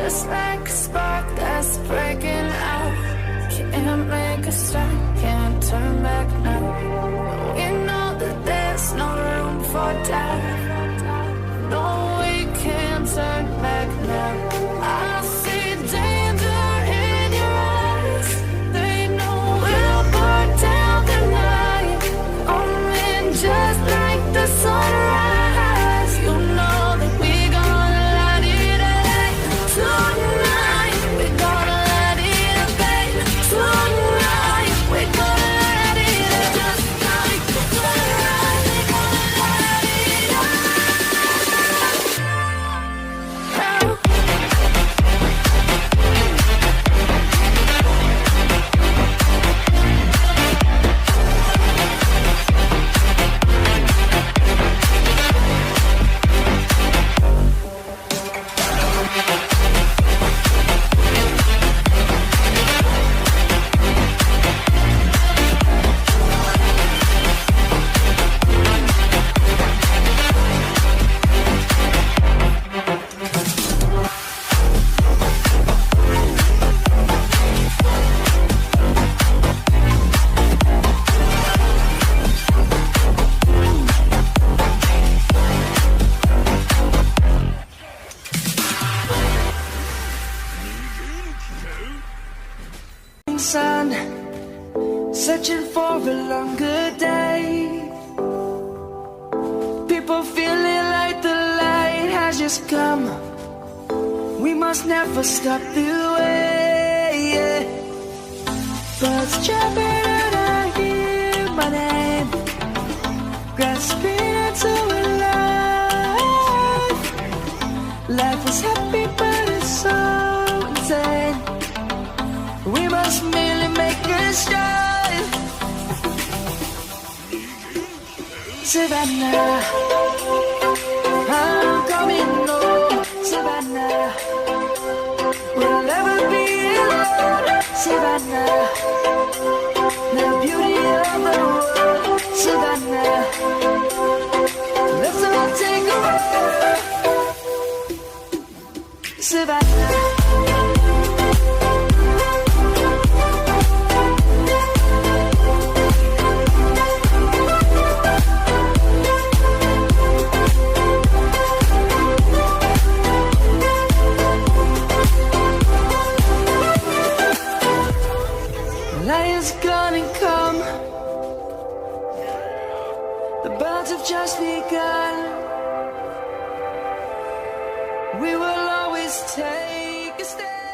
just like a spark that's breaking out. Can't make a stop, can't turn back now. We know that there's no room for doubt. No, we can't turn back now. I see danger in your eyes. They know we'll burn down the night. Coming just like the sunrise. You know that we gonna light it up tonight. We gonna light it up, baby. Tonight we gonna light it up just like the sunrise. We gonna light it up. Sun, searching for a longer day. People feeling like the light has just come. We must never stop the way. Birds jumping and I hear my name, grasping into a life. Life is happy but it's so insane. We must merely make a start. Savannah, I'm coming home. Savannah, we'll never be alone. Savannah, the beauty of the world. Savannah, let's all take a ride. Savannah. Lion's gonna come. The birds have just begun. We will always take a stand.